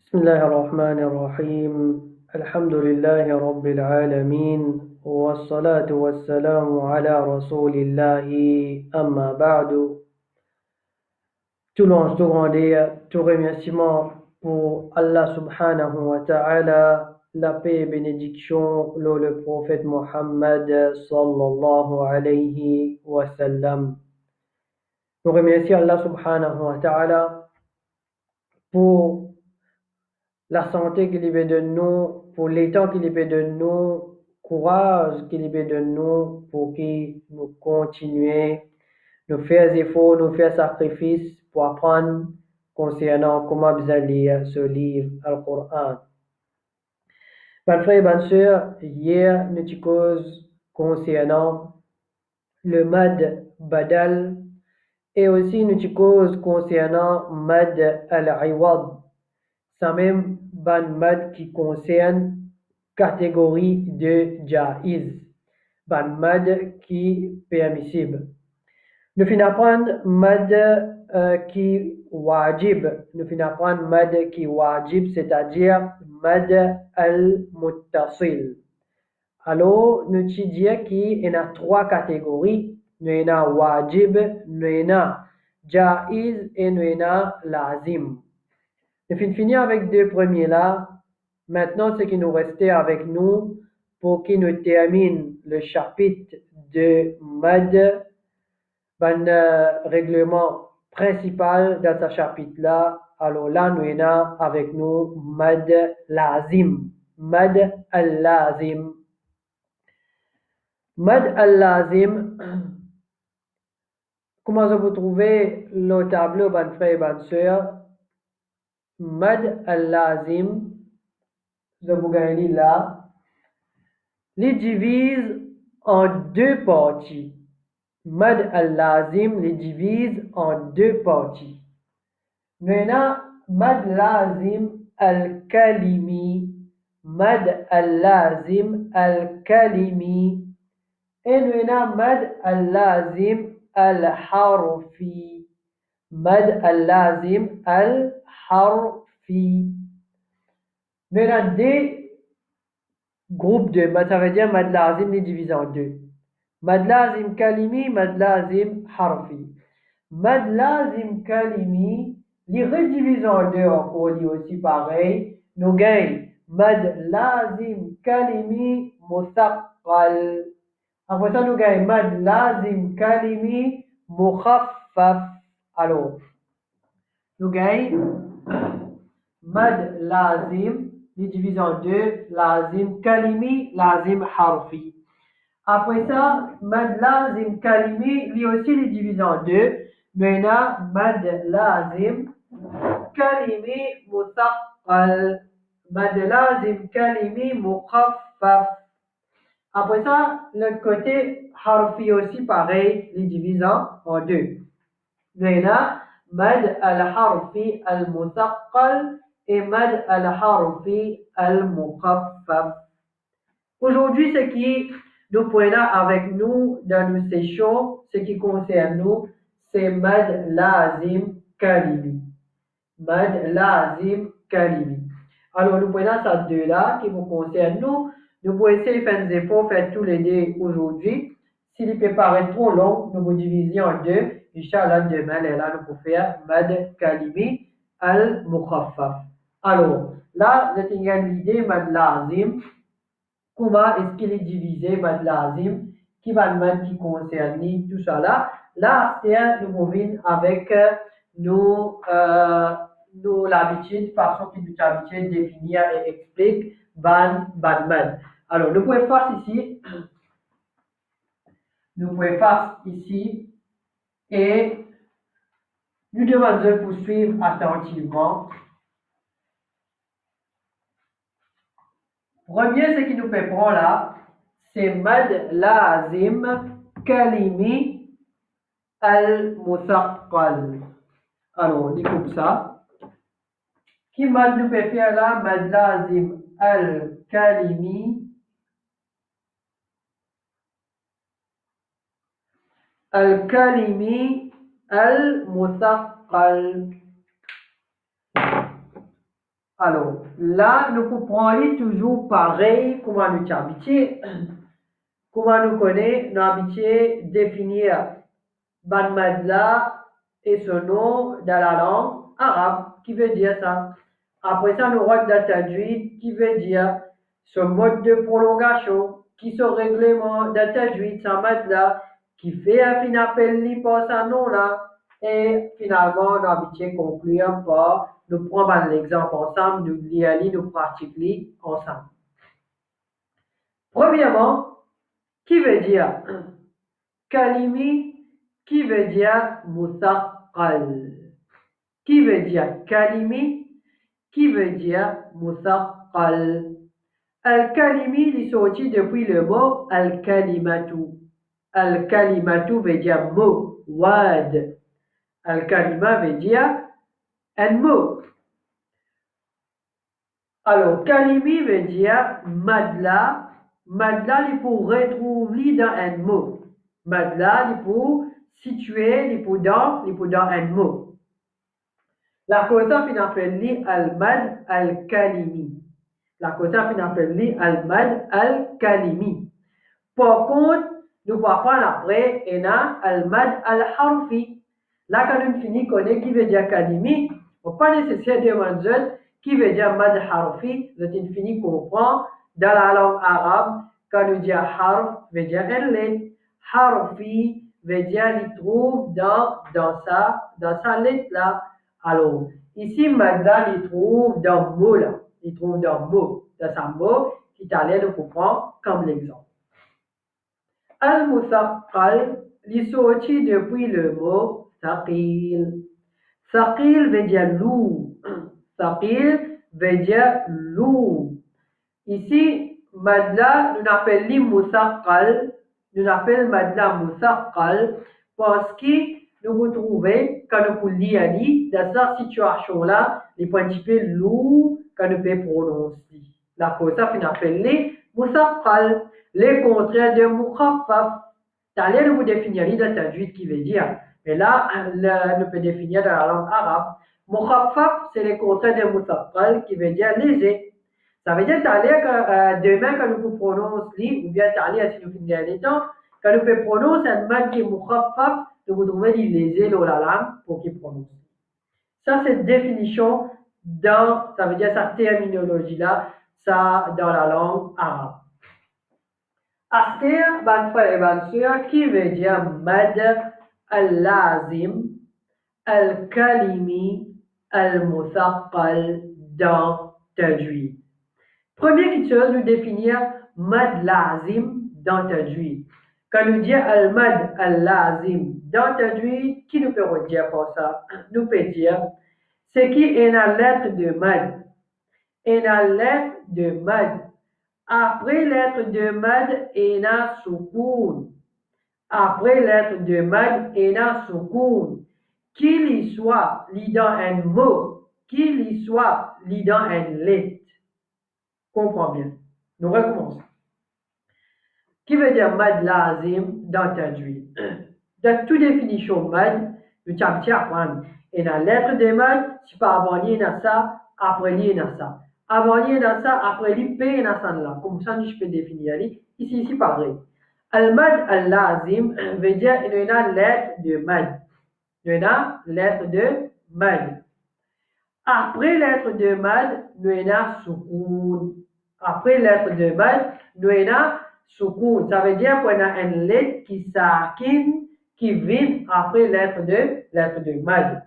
بسم الله الرحمن الرحيم. الحمد لله رب العالمين والصلاة والسلام على رسول الله أما بعد. Tout louange, tout grandeur, tout remerciement pour Allah subhanahu wa ta'ala, la paix et bénédiction pour le prophète Mohammed sallallahu alayhi wa sallam. Nous remercions Allah subhanahu wa ta'ala pour la santé qu'il veut de nous, pour l'état qu'il veut de nous, courage qu'il veut de nous, pour que nous continuions, nous faire efforts, nous faire sacrifices pour apprendre concernant comment vous allez ce livre, Al-Qur'an. Mes frères et mes sœurs, hier, nous avons cause concernant le mad badal et aussi nous avons cause concernant mad al-iwad. Ça même ban mad qui concerne catégorie de jaiz, ban mad qui permissible. Nous finissons apprendre mad qui wajib. Nous finissons apprendre mad qui wajib, c'est-à-dire mad al-muttasil. Alors, nous disons qu'il y a trois catégories. Nous avons wajib, nous avons jaiz et nous avons lazim. Nous finissons avec deux premiers là. Maintenant, ce qui nous restait avec nous pour qu'il nous termine le chapitre de mad, règlement principal dans ce chapitre-là. Alors là, nous avons avec nous mad lazim. Mad al-lazim. Mad al-lazim. Comment vous trouvez le tableau, mes frères et mes sœurs? Mad al-lazim, je vous gagne là, les divise en deux parties. Mad al-lazim les divise en deux parties. Nous avons mad lazim al-kalimi, mad al-lazim al-kalimi, et nous avons mad al-lazim al-harfi, mad al-lazim al-harfi. Nous avons deux groupes de mad, ça veut dire mad lazim est divisé en deux. Mad lazim kalimi, mad lazim harfi. Mad lazim kalimi, les redivisés en deux encore, dit aussi pareil. Nous gagnons mad lazim kalimi muthaqqal. Après ça, nous gagnons mad lazim kalimi mukhaffaf. Alors, nous gagnons mad lazim, les divisés en deux, lazim kalimi, lazim harfi. Après ça, mad lazim kalimi, lui aussi les divisés en deux. Maintenant, mad lazim kalimi muthaqqal, mad lazim kalimi mukhaffaf. Après ça, le côté harfi aussi pareil, les divisant en deux. Maintenant, mad al-harfi al-muthaqqal et mad al-harfi al-mukhaffaf. Aujourd'hui, ce qui nous prenons avec nous dans nos sessions, ce qui concerne nous, c'est mad lazim kalimi. Mad lazim kalimi. Alors, nous prenons ces deux-là qui vous concernent nous. Nous pouvons essayer de faire des efforts, faire tous les deux aujourd'hui. S'il peut paraître trop long, nous vous divisons en deux. Inch'Allah, demain, là, nous pouvons faire mad kalimi al-mukhaffaf. Alors, là, vous avez l'idée, mad lazim. Comment est-ce qu'il est divisé, mad lazim, qui va nous qui concerne tout ça là. Là, c'est nous revenons avec l'habitude, façon que nous avons habitué de définir et explique mad. Alors, nous pouvons faire ici, et nous devons de poursuivre attentivement. Premier, ce qui nous fait prendre là, c'est mad lazim kalimi al-muthaqqal. Alors, on dit comme ça. Qui mad nous fait faire là, mad lazim al-kalimi al-muthaqqal. Alors, là, nous comprenons toujours pareil comment nous habitués, comment nous connaissons, nous habitués définir Ban Madla et son nom dans la langue arabe, qui veut dire ça. Après ça, nous avons la tajwid, qui veut dire ce mode de prolongation, qui se règlement de tajwid, ça Madla, qui fait un fin appel par ce nom-là. Et finalement, on a habitué conclure par, nous prenons l'exemple ensemble, nous lisons, nous pratiquons ensemble. Premièrement, qui veut dire kalimi, qui veut dire musaqqal. Qui veut dire kalimi, qui veut dire musaqqal. Al-kalimi, il est sorti depuis le mot al-kalimatu. Al-kalimatu veut dire mot, wad. Al-kalima veut dire un mot. Alors, kalimi veut dire madla. Madla, il pour retrouver dans un mot. Madla, il pour situer, il pour dans un mot. La causa fin appelle al-mad al-kalimi. La causa fin appelle al-mad al-kalimi. Par contre, nous pouvons prendre après, et a al-mad al-harfi. Là, quand on finit, connaît qui veut dire kalimi, on pas nécessairement dire qui veut dire mad harfi, vous êtes fini comprendre dans la langue arabe, quand on dit harf, veut dire un lettre, harfi veut dire il trouve dans sa lettre là. Alors, ici, Magda, il trouve dans mot là, il trouve dans mot, dans sa mot, qui t'allait nous comprendre comme l'exemple. Al-Musaqqal, il sorti depuis le mot Saqil. Saqil veut dire lourd. Saqil veut dire lourd. Ici, Madla, nous l'appelons Musaqqal. Nous l'appelons Madla Musaqqal parce que nous vous trouvez, quand nous pouvons lire dans cette situation-là, les points un petit peu lourds quand nous pouvons prononcer. La cause, ça, nous appelons Musaqqal. Les contraires de mukhaffaf. T'allais nous définir dans tajwid qui veut dire. Mais là, nous pouvons définir dans la langue arabe. Mukhaffaf, c'est les contraires de musaqqal qui veut dire léger. Ça veut dire que demain, quand nous prononçons ou bien t'allais si nous finissons les temps, quand nous pouvons prononcer un mot qui est mukhaffaf, nous vous trouvez les léger dans la langue pour qu'il prononce. Ça, c'est une définition ça veut dire cette terminologie-là, ça dans la langue arabe. Astir, ban frère et ban sœur, qui veut dire mad al-lazim, al-kalimi, al-musaqqal dans tajwid. Première chose, nous définir mad lazim dans tajwid. Quand nous disons al-mad al-lazim dans tajwid, qui nous peut dire pour ça? Nous peut dire, c'est qui est la lettre de mad. Et la lettre de mad. Après lettre de mad, il y a soukoun. Après lettre de mad, il y a soukoun. Qu'il y soit, lit dans un mot. Qu'il y soit, lit dans un lettre. Comprends bien. Nous recommençons. Qui veut dire mad lazim dans tajwid? Dans toute définition mad, nous avons à apprendre. Et la lettre de mad, si pas avant il y a ça, après il y a ça. Avant il y a ça, après il y a ça là. Comme ça, je peux définir. Ici, pareil. Al-mad al-lazim veut dire il y a une lettre de mad. Il y a une lettre de mad. Après lettre de mad, nous avons soukoun. Après lettre de mad, nous avons soukoun. Ça veut dire qu'on a une lettre qui s'akine, qui vient après lettre de mad.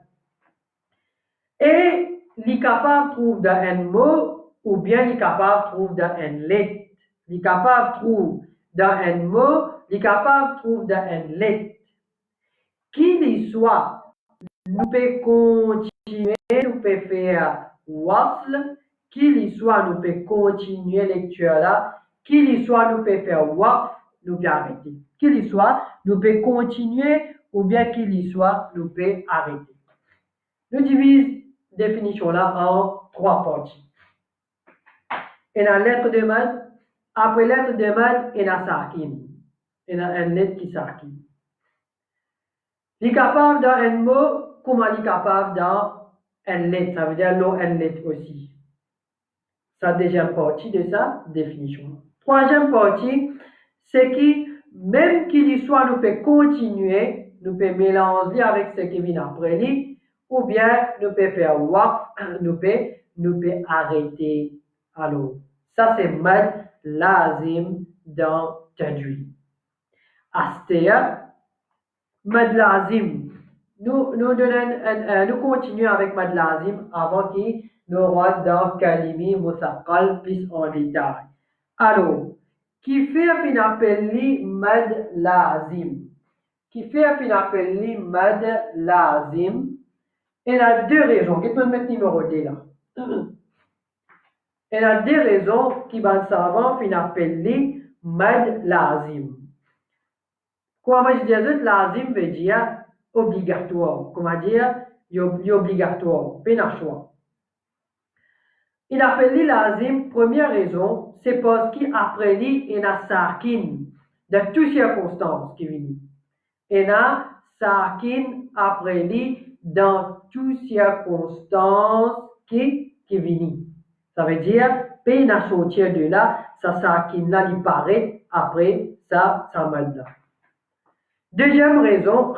Et il est capable de trouver dans un mot ou bien il est capable de trouver dans une lettre. Il est capable de trouver dans un mot, il est capable de trouver dans une lettre. Qu'il y soit, nous pouvons continuer, nous pouvons faire wafl, qu'il y soit, nous pouvons continuer la lecture là, qu'il y soit, nous pouvons faire waf, nous pouvons arrêter. Qu'il y soit, nous pouvons continuer ou bien qu'il y soit, nous pouvons arrêter. Nous divisons la définition là en trois parties. Et la lettre de mad, après lettre de mad, il y a sakin. Il y a une lettre qui sakin. Il est capable dans un mot, comment il est capable dans une lettre, ça veut dire l'eau, une lettre aussi. Ça, deuxième partie de sa définition. Troisième partie, c'est que même que l'histoire nous peut continuer, nous peut mélanger avec ce qui vient après lui, ou bien nous peut faire waqf, nous peut arrêter. Alors, ça c'est mad lazim dans tajwid. Astea, mad lazim. Nous continuons avec mad lazim avant qu'il nous rentre dans kalimi musaqqal plus en détail. Alors, qui fait qu'on appelle mad lazim? Qui fait qu'on appelle mad lazim? Il y a deux raisons. Je peux mettre numéro 2 là. Il y a deux raisons qui vont savoir qu'on appelle mad lazim. Comment je dis lazim veut dire obligatoire. Comment dire? Il est obligatoire. Pas de choix. Il appelle lazim, première raison, c'est parce qu'après lui, il y a sakin dans toutes circonstances qui viennent. Il y a sakin après lui dans toutes circonstances qui viennent. Ça veut dire, peine à sortir de là, ça sakin là, il paraît après ça mal là. Deuxième raison,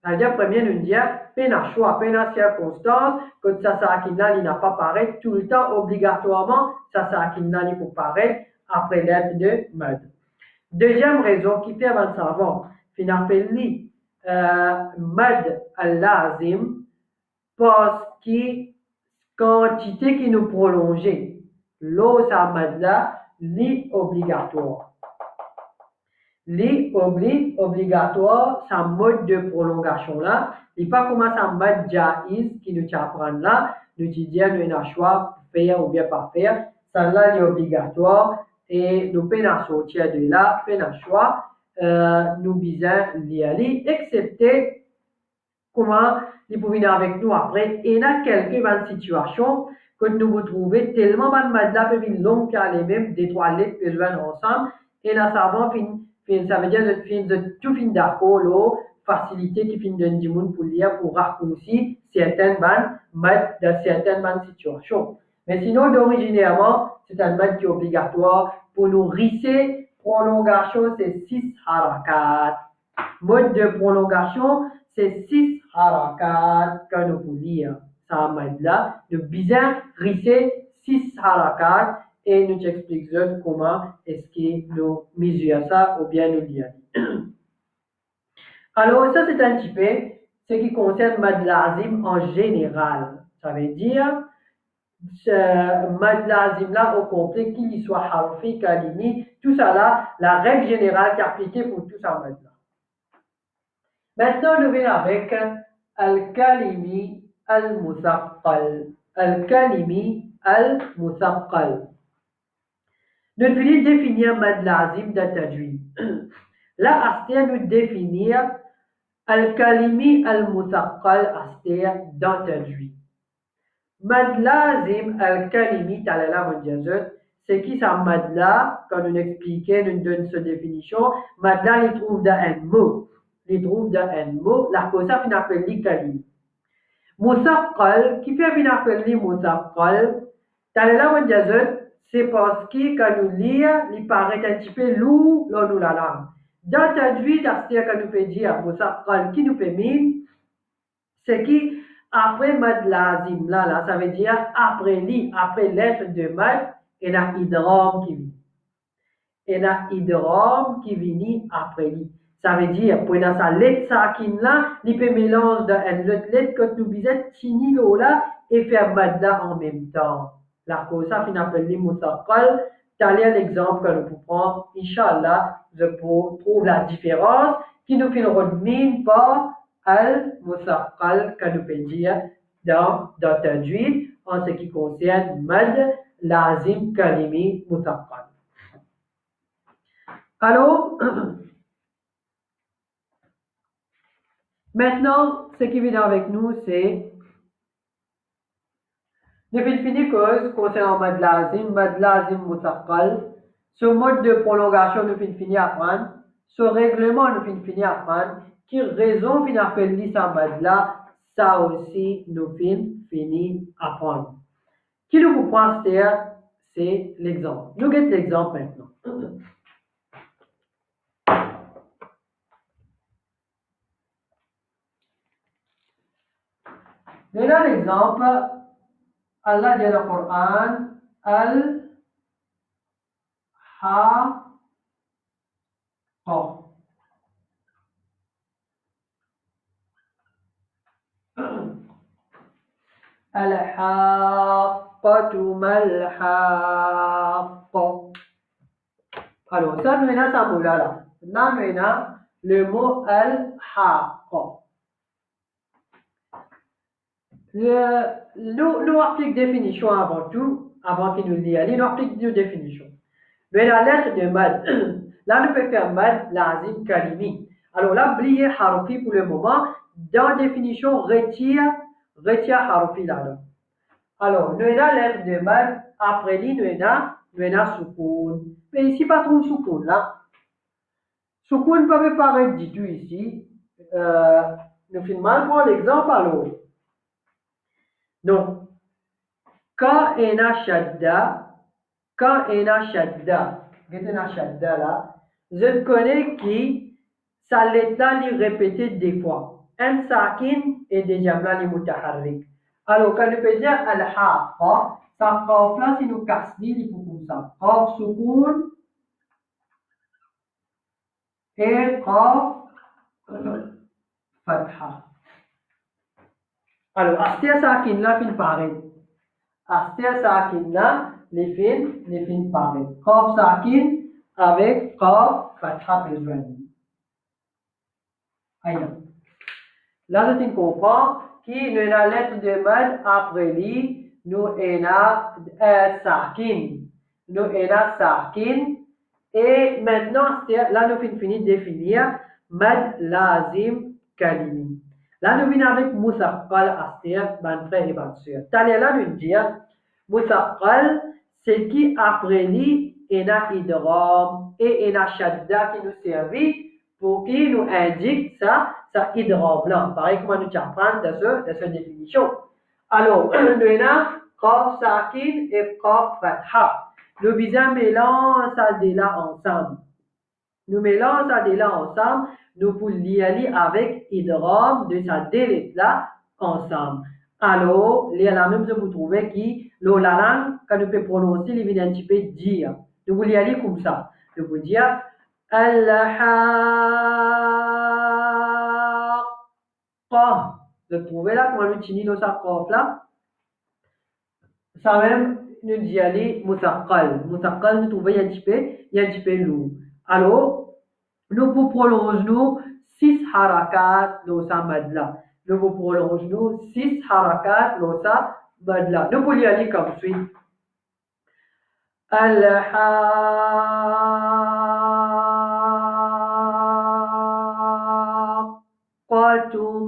c'est-à-dire, première, nous dit, peine à choix, peine à circonstance, que ça sakina, il n'a pas paraître tout le temps, obligatoirement, ça sakina, il faut paraître après l'être de mad. Deuxième raison, qui fait avant de savoir, qu'on appelle mad al-lazim, parce que quantité qui nous prolongeait, l'eau, ça mad là, obligatoire. Les obligatoire, c'est un mode de prolongation là. Il n'est pas comme ça mode jaiz qui nous apprend là. Nous disons nous avons choix faire ou bien pas faire. Ça là est obligatoire et nous pouvons sortir de là, pouvons choix. Nous besoin d'y aller, excepté comment ils peuvent venir avec nous après. Et il y a quelques situations que nous vous trouvez tellement de mode là, puis une longue car les mêmes des trois lettres besoin ensemble et là ça va ça veut dire que tout fin d'accord, facilité qui fin d'un monde pour lire, pour raccourcir certaines bandes, mettre dans certaines bandes situations. Mais sinon, d'originairement, c'est un mode qui est obligatoire pour nous risser. Prolongation, c'est 6 harakat. Mode de prolongation, c'est 6 harakat quand nous pouvons lire. Ça mode là, de bien risser 6 harakat. Et nous expliquons comment est-ce que nous mesurons ça ou bien nous disons. Alors, ça c'est un petit peu ce qui concerne mad lazim en général. Ça veut dire, mad lazim là au complet, qu'il soit harfi, kalimi, tout ça là, la règle générale qui est appliquée pour tout ça mad là. Maintenant, nous venons avec al-kalimi al-musaqqal. Al-kalimi al-musaqqal. Nous venons définir mad lazim dans tajwid. Là, astir nous définir al-kalimi al-musaqqal astir dans tajwid. Mad lazim al-kalimi talala mondiazot, c'est qui ça mad là, quand nous expliquons, nous donne cette définition, mad là, il trouve dans un mot. Il trouve dans un mot, la cause ça finit appelle kalimi. Musaqqal, qui fait finir appelle musaqqal, talala mondiazot, c'est parce que quand nous lisons, il paraît un petit peu lourd dans nous la langue. Dans tajwid, c'est-à-dire quand nous peut dire musaqqal qui nous peut mettre, c'est qui après mad lazim là, ça veut dire après l'être de mad, il y a idram qui vient. Il y a idram qui vient après lui. Ça veut dire pour dans sa lettre sakin là, il peut mélanger dans une autre lettre que nous disons tini là et faire mad là en même temps. La cause ça finit appelle les musaqqal. Tel est l'exemple que nous pouvons prendre. Inch'Allah, je trouve la différence qui nous fait retenir par al-musaqqal que nous pouvons dire dans tajwid en ce qui concerne mad lazim kalimi musaqqal. Alors, maintenant, ce qui vient avec nous, c'est nous finissons cause concernant mad lazim musaqqal. Ce mode de prolongation nous finissons apprendre. Ce règlement nous finissons apprendre. Qui raison fin appelle ça mad là, ça aussi nous finissons apprendre. Qui nous comprend c'est l'exemple. Nous regardons l'exemple maintenant. Nous avons l'exemple, Allah dit dans le Coran, Al-Haqqa. Al-Haqqatu mal-Haqqa. Alors, ça, nous avons ça mot-là. Là, nous avons le mot Al-Haqqa. Nous appliquons définition avant tout, avant qu'il nous dise, nous appliquons deux définitions. Mais la lettre de mad, là, nous pouvons faire mad, lazim, kalimi. Alors là, oubliez harufi pour le moment. Dans la définition, retire harufi là. Alors, nous avons la lettre de mad, après lui, nous avons soukoun. Mais ici, pas trop soukoun là. Soukoun ne peut pas paraître du tout ici. Nous faisons mal pour l'exemple alors. Donc, quand on a shadda, là, je connais qui, ça l'état li répété des fois. Un sakin et déjà là li mutaharrik. Alors, quand on peut dire al-haqqa, ça qaf là, si nous casse il faut comme ça. Qaf soukoun et qaf fatha. Alors, astia sakin là, fin pareil. Astia sakin là, les fins pareil. Qaf sakin avec qaf fatha besoin. Aïe. Là, je comprends qui nous a lettre de mad après lui, nous a sakin. Nous a sakin. Et maintenant, là, nous finissons de définir mad lazim kalimi. Là, nous venons avec musaqqal astir, mon frère et ma soeur. T'allez là, nous dire, musaqqal, c'est qui après lui, il y a idram et il y a shadda qui nous servit pour qui nous indique ça idram là. Pareil comme nous apprendre de cette définition. Alors, nous avons qaf sakin et qaf fatha. Nous visons mélange ça de là ensemble. Nous mélangeons ça de là ensemble. Nous pouvons lier avec idram de sa délite là ensemble. Alors, il y a la même chose que vous trouvez qui, la langue, quand nous pouvons prononcer, il vient un petit peu dire. Nous pouvons lier comme ça. Nous pouvons dire Al-Haqqa. Vous trouvez là comment nous utilisons nos sarkophs là? Ça même, nous dit aller musaqqal. Musaqqal, nous trouvons un petit peu lourd. Alors, nous vous prolongeons 6 harakat dans sa madla. Nous vous prolongeons 6 harakat dans sa madla. Nous pouvons y aller comme suit. Al-Haqqatu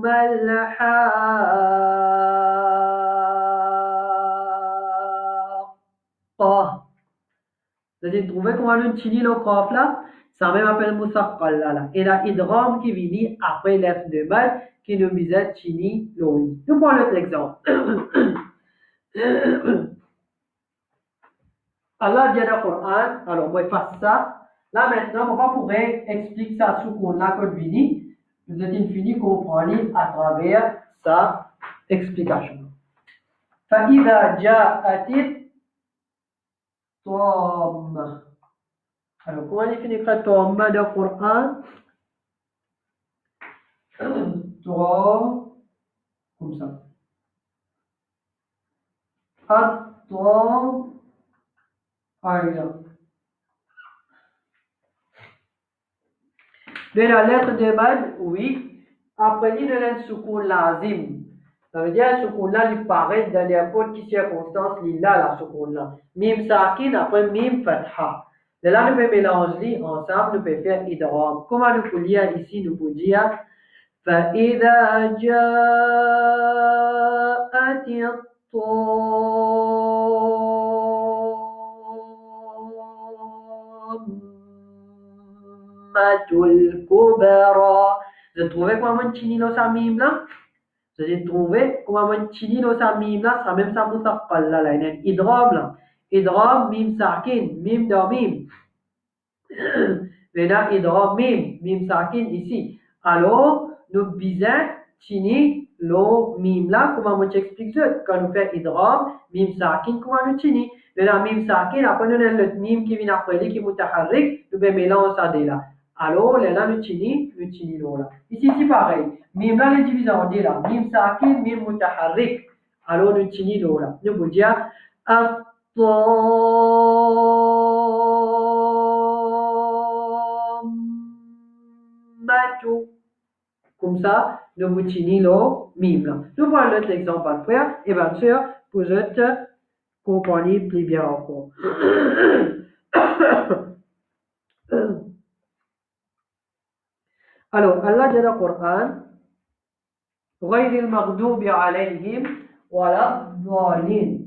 mal-Haqqa. Vous avez trouvé comment nous utilisons le qaf là? Ça même appelle musaqqal là. Et la idram qui vient après lettre de mad qui nous visait chini l'oli. Nous prenons notre exemple. Allah dit dans le Coran, alors moi je fasse ça. Là maintenant, on va pouvoir expliquer ça sous qu'on l'a que vini. Vous êtes fini comprendre à travers sa explication. فإذا جاءت الطامة. Alors, comment on finit le tombe dans le Coran? Comme ça. At-tom, par exemple. De la lettre de mad, oui. Après, il y a un soukoun lazim. Ça veut dire, ce soukoun-là, il paraît dans n'importe quelle circonstance, il a la soukoun-là. Mim sakin, après mim fatha. De là, nous pouvons mélanger ensemble, nous pouvons faire idram. Comment nous pouvons lire ici, nous pouvons dire فإذا جاءت الطامة الكبرى. Vous avez trouvé comment on utilise nos samim là? Vous avez trouvé comment on utilise nos samim là? Ça même ça musaqqal là, il y a un idram là. idgham mim sakin, mim dans mim. Maintenant, idgham mim sakin ici. Alors, nous bizarre chini lo mim là, comment moi t'explique ça? Quand nous fait idgham mim sakin, comment nous chini? Maintenant, mim sakin, après nous avons le mim qui vient après lui qui est mutaharrik, nous mélangeons ça là. Alors, là, nous chini là. Ici, c'est pareil. Mim là, les divisons en deux là. Mim sakin, mim mutaharrik. Alors, nous chini là. Nous pouvons dire Matu. Comme ça, nous utilisons le mime là. Nous voyons l'autre exemple à faire, et bien sûr, pour autres, comprenez plus bien encore. Alors, Allah dit dans le Coran, غير المغضوب عليهم ولا الضالين.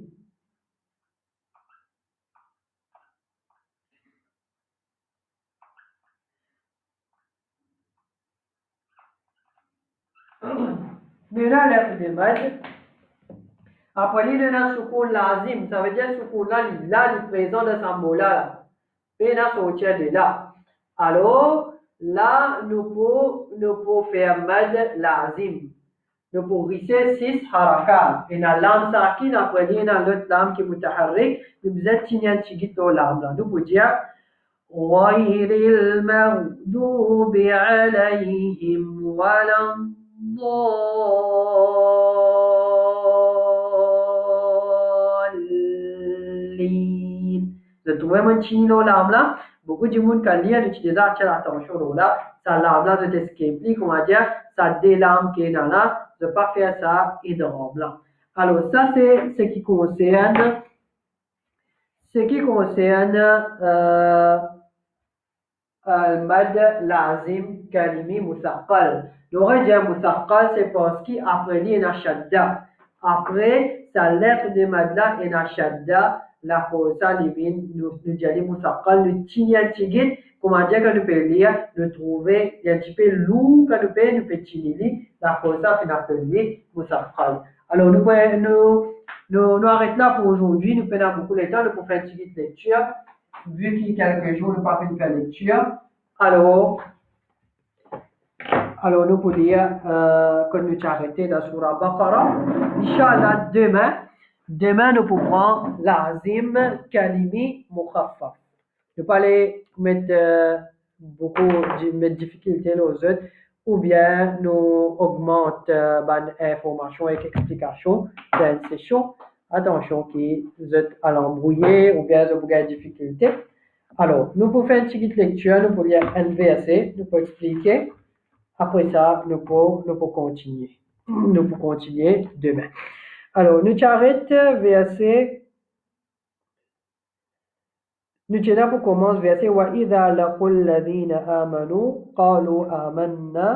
Nous là, l'effet de mad. Après, il y a un soukoun lazim. Ça veut dire soukoun là, il est présent dans ce mot-là. Et là, sortir de là. Alors, là, nous pouvons faire mad lazim. Nous pouvons risser 6 harakat. Et dans l'âme sakin, après, il y a l'autre lame qui est mutaharrik. Nous pouvons tenir un petit peu l'âme. Nous pouvons dire غير المغضوب عليهم ولا الضالين. Vous trouvez mon chino l'âme là? Beaucoup de monde quand lire utilise attention là, ça l'âme là je t'explique, on va dire ça des lames qui est là, de pas faire ça et de robe là. Alors ça c'est ce qui concerne mad lazim kalimi musaqqal. L'oreille dit musaqqal c'est parce qu'après il y a shadda. Après sa lettre de mad là il y a shadda. La cause nous disons musaqqal nous tignatiguin comment dire que nous peut lire nous trouver un petit peu lourd que nous peut tignili la cause ça fait appeler musaqqal. Alors nous arrêtons là pour aujourd'hui, nous prenons beaucoup de temps pour faire une petite lecture. Vu qu'il y a quelques jours, nous pas fait faire lecture. Alors nous pouvons dire que nous avons arrêté dans Surah Baqarah. Inch'Allah, demain nous pouvons prendre l'azim kalimi mukhaffaf. Ne pas les mettre beaucoup de difficultés aux autres, ou bien nous augmente information et explication dans une session. Attention qui vous êtes à l'embrouiller ou bien vous avez des difficultés. Alors, nous pouvons faire une petite lecture, nous pouvons lire un verset, nous pouvons expliquer. Après ça, nous pouvons continuer. Nous pouvons continuer demain. Alors, nous arrêtons verset. Nous allons pour commencer verset وَإِذَا لَقُوا الَّذِينَ آمَنُوا قَالُوا آمَنَّا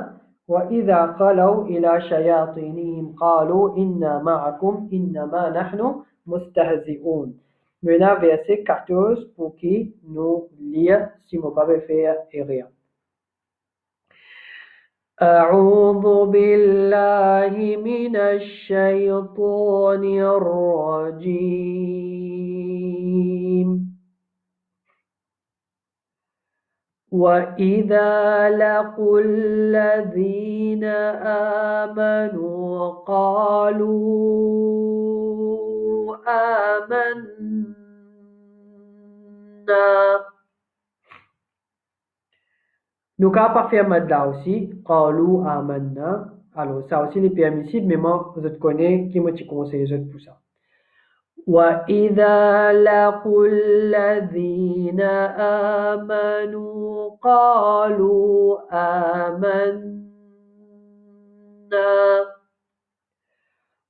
وَإِذَا خَلَوْا إِلَى شَيَاطِينِهِمْ قَالُوا إِنَّا مَعَكُمْ إِنَّمَا نَحْنُ مُسْتَهْزِئُونَ. Maintenant, verset 14 pour qui nous lire si vous pouvez faire rien. أعوذ بالله من الشيطان الرجيم. وَإِذَا لَقُوا الَّذِينَ آمَنُوا قَالُوا آمَنَّا. Nous n'avons pas fait mad là aussi. قَالُوا آمَنَّا. Alors ça aussi est permissible, mais moi, vous connaissez qui me conseille les autres pour ça. وَإِذَا لَقُوا الَّذِينَ آمَنُوا قَالُوا آمَنَّا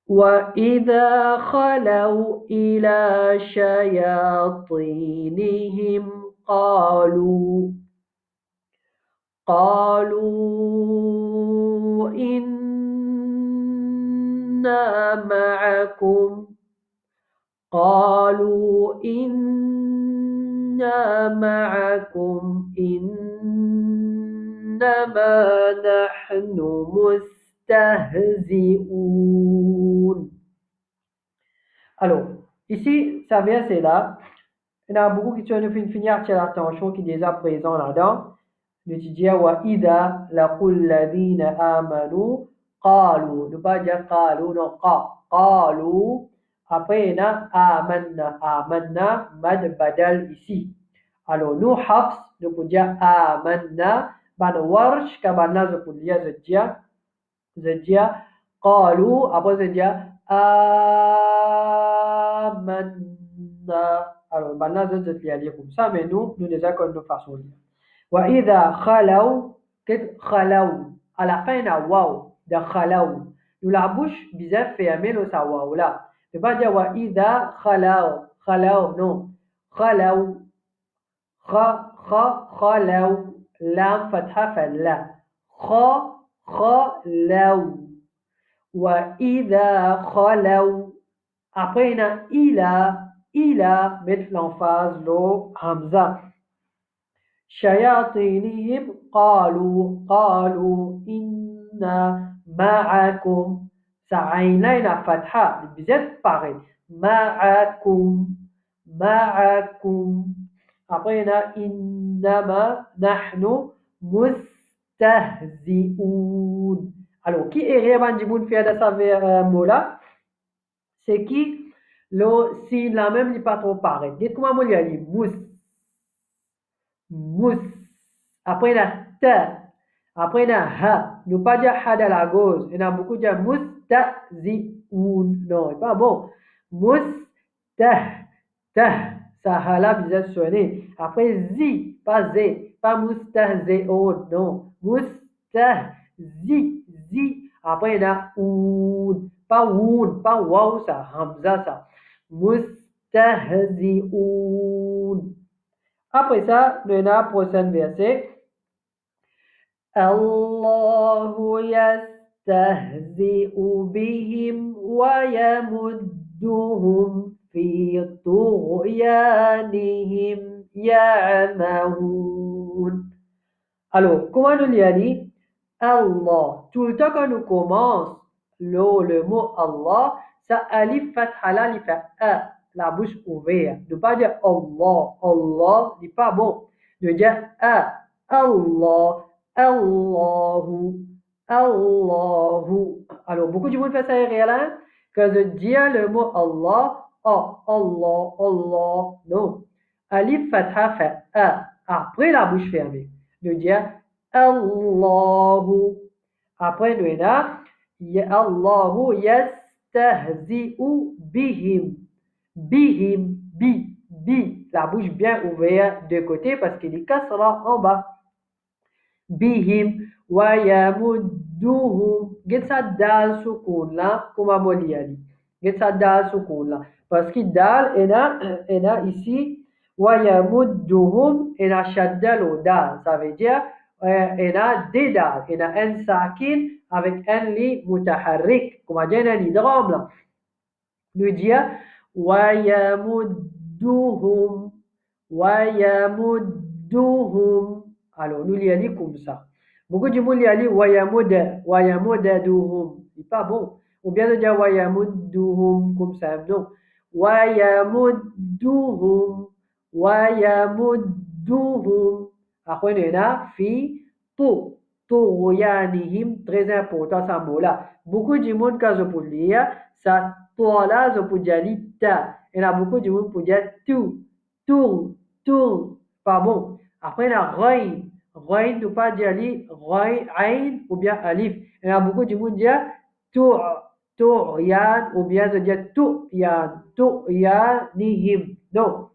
وَإِذَا خَلَوْا إِلَى شَيَاطِينِهِمْ قَالُوا إِنَّا مَعَكُمْ إِنَّمَا نَحْنُ مُسْتَهْزِئُونَ. Alors, Ici, ça vient, c'est là. Il y en a beaucoup qui sont finir attirer l'attention qui est déjà présent là-dedans. Nous disons, wa idha laqul ladina amanu qalu. Ne pas dire qalu, non, qalu. Après, il y a amanna. Amanna, mad badal ici. Alors, nous, hafs, nous pouvons dire amanna. Ban warsh, kabana, je peux dire, je dis, qalu. Après, je dis, amanna. Alors, maintenant, je vais lire comme ça, mais nous déjà comme nous façons lire. Wa idha khalaw, qu'est khalaw? À la fin, il y a waw, de khalaw. Nous, la bouche, bizarre, fermée, nous, ça waw là. Ne pas dire wa idha khalaw, khalaw, non. Khalaw, khalaw, lam fatha falla. Khalaw. Wa idha khalaw. Après, il y a ila, mettre l'emphase, le hamza. شياطينهم قالوا إنا معكم سعينينا فتحة بزيت pareil معكم أعطينا إنما نحن مستهزئون. Alors qui est réellement du monde fait de ça mot là? C'est qui si la même n'est pas trop pareil. Dites-moi moi il dit mous. Après, il y a ta. Après, il y a ha. Ne pas dire ha de la gauche. Il y a beaucoup de mustahzi'oun. Non, c'est pas bon. Ta. Ça ha là, bizarre sonné. Après, zi. Pas zé. Pas mustahzi'oun. Non. Mustahzi. Zi. Après, il y a oun. Pas oun. Pas waw, ça. Hamza, ça. Mustahzi'oun. Après ça, nous avons le prochain verset. Allahu yastahzi'u bihim wa yamudduhum fi tughyanihim ya'mahun. Alors, comment nous l'y dit? Allah. Tout le temps que nous commençons le mot Allah, ça alif fatha là, il fait a. La bouche ouverte. Ne pas dire Allah, n'est pas bon. De dire Allah, Allahu. Alors, beaucoup de monde fait ça réellement. Quand je dis le mot Allah, Allah, non. Alif fatha fait a. Après la bouche fermée. De dire Allahu. Après, nous avons Allahu yastahzi'u bihim. Bihim, bi, la bouche bien ouverte de côté parce qu'il est kasra en bas. Bihim, wa yamudduhum. Get ça dal soukoun là, comme Amoli a dit. Get ça dal soukoun là. Parce que dal, il y a ici, wa yamudduhum, il y a shaddal au dal. Ça veut dire, il y a des dal. Il y a un sakin avec un li mutaharrik. Comme on dit, il y a un idram là. Nous dire, ويمدهم alors nous l'y allons comme ça. Beaucoup de monde l'y allons wayamudduhum, c'est pas bon. Ou bien de dire wayamudduhum comme ça, non. Wayamudduhum. Après on a fi tughyanihim, très important ce mot là. Beaucoup de monde quand je peux lire ça. Toi là, je peux dire ta. Il y a beaucoup de monde pour dire tout, pas bon. Après, il y a rain. Rain, ne pas dire rain, ou bien alif. Il y a beaucoup de monde qui dire yan, ou bien de dire yanihim. Non.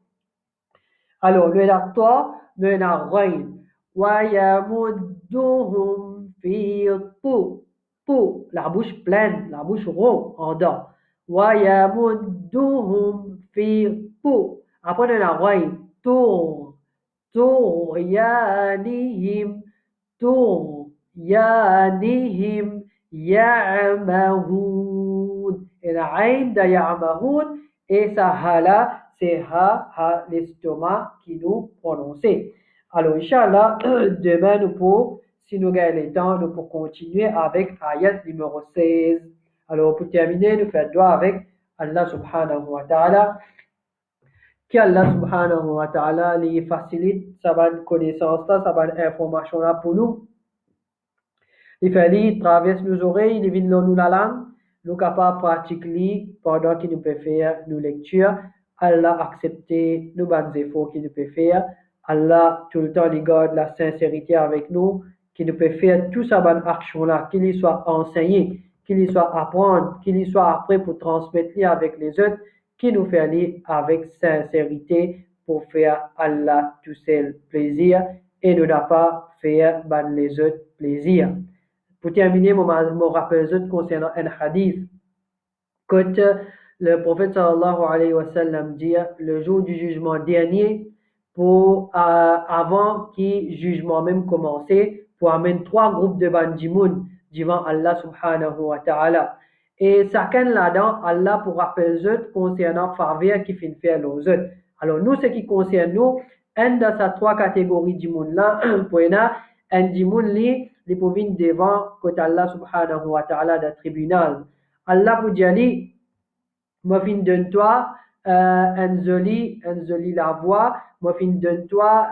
Alors, le la toi, le la rain. Wa yamudduhum fi la bouche pleine, la bouche ronde, en dents. ويمدهم في après on a rain طغيانهم يعمهون et la ain de يعمهون et ça ha là c'est ha l'estomac qui nous prononcer. Alors Inch'Allah demain nous pour si nous gagnons le temps nous pour continuer avec ayat numéro 16. Alors, pour terminer, nous faisons doigt avec Allah subhanahu wa ta'ala, que Allah subhanahu wa ta'ala lui facilite sa bonne connaissance là, sa bonne information là pour nous. Il fait lui traverse nos oreilles, il vient nous la langue, nous capables de pratiquer pendant qu'il nous peut faire nos lectures. Allah accepter nos bonnes efforts qu'il nous peut faire. Allah tout le temps il garde la sincérité avec nous, qu'il nous peut faire tout sa bonne action là, qu'il y soit enseigné, qu'il y soit apprendre, qu'il y soit après pour transmettre avec les autres, qui nous fait aller avec sincérité pour faire Allah tout seul plaisir et ne pas faire les autres plaisir. Pour terminer, mon rappel concernant un hadith, quand le prophète sallallahu alayhi wa sallam dit le jour du jugement dernier, avant que le jugement même commencé, pour amener trois groupes de bandimoun devant Allah subhanahu wa ta'ala. Et chacun là-dedans, Allah pour rappeler eux concernant faveur qui fait faire aux autres. Alors nous, ce qui concerne nous, un de ces trois catégories de monde là, pour un dimoun li, les pour venir devant côté Allah subhanahu wa ta'ala dans le tribunal. Allah pour dire moi fin donne-toi un joli la voix, moi fin donne-toi,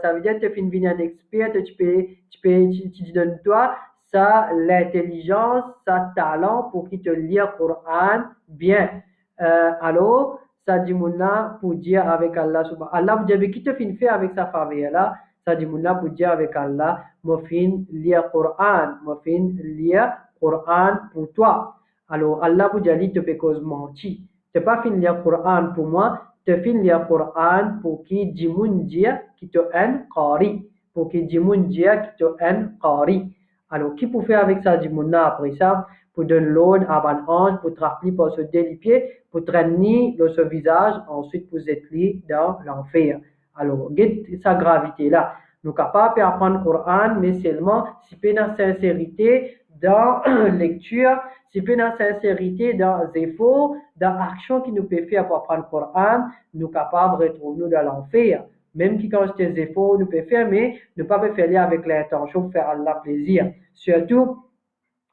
ça veut dire que tu fin venir un expert, tu donnes-toi ça l'intelligence, ça talent pour qu'il te lise le Coran bien. Alors, ça dit mouna pour dire avec Allah subhanahu Allah vous dit qui te fin fait avec sa faveur là, ça dit mouna pour dire avec Allah, moi fin lire Coran, moi fin lire Coran pour toi. Alors, Allah vous dit te peut cause mentir. Tu pas fin lire Coran pour moi, tu fin lire Coran pour qui dit moun dire qui te un qari, pour qui dit moun dire qui te un qari. Alors, qui peut faire avec ça du monde après ça, pour donner l'ordre à un ange, pour te rappeler pour se délipier, pour traîner dans ce visage, ensuite pour être dans l'enfer. Alors, get sa gravité là. Nous sommes capables d'apprendre le Coran, mais seulement si nous avons sincérité dans la lecture, si nous avons sincérité dans les efforts, dans l'action qui nous peut faire pour apprendre le Coran, nous sommes capables de retrouver dans l'enfer. Même qui quand des efforts, nous pouvons faire, mais ne pas faire avec l'intention de faire Allah plaisir. Surtout,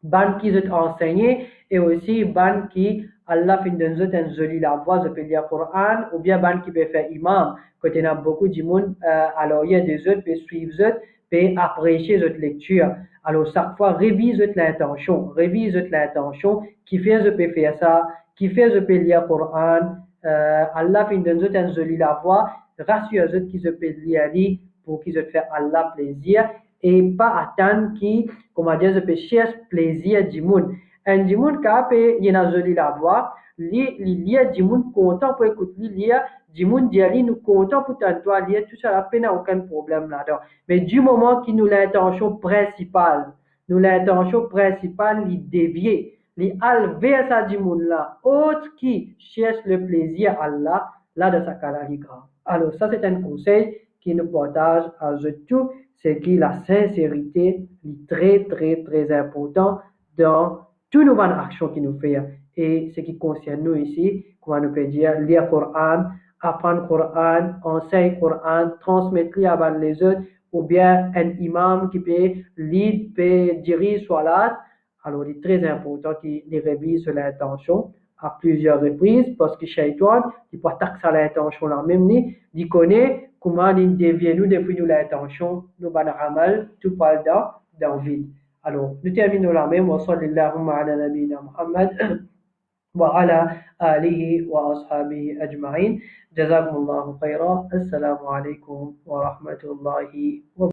ban qui sont enseignés et aussi ban qui Allah fait donner une jolie la voix de lire le Coran ou bien ban qui peut faire imam. Quand il y a beaucoup de monde, alors il y a des autres qui suivent eux, peut apprécier cette lecture. Alors chaque fois, révise l'intention qui fait je peux faire ça, qui fait je peux lire le Coran. Allah fait donner une jolie la voix, rassure eux qui se peut lire pour qu'ils se fassent Allah plaisir et pas attendre qui, comment dire, je peux chercher plaisir du monde. Un du monde qui il y a joli la voix, il y a du monde content pour écouter, il y a du monde dit nous content pour t'entendre, il y a tout ça, la peine n'a aucun problème là-dedans. Mais du moment qu'il nous l'intention principale, il dévier, il al vers ça du monde là, autre qui cherche le plaisir à Allah, là de sa carrière grave. Alors ça c'est un conseil qui nous partage à tout, c'est que la sincérité est très très très important dans toutes nos bonnes actions qu'il nous fait. Et ce qui concerne nous ici, comment nous peut dire, lire le Coran, apprendre le Coran, enseigner le Coran, transmettre à les autres, ou bien un imam qui peut lire, peut diriger Salat. Alors il est très important qu'il révise l'intention à plusieurs reprises parce que Shaitan, il peut attaquer à l'intention là même, il connaît comment il dévie nous depuis nous l'intention, nous ban amal, tout parle dans vide. Alors, nous terminons là même, wa sallallahu ala nabina Muhammad wa ala alihi wa ashabihi ajma'in. Jazakumullahu khayra. Assalamu alaikum wa rahmatullahi wa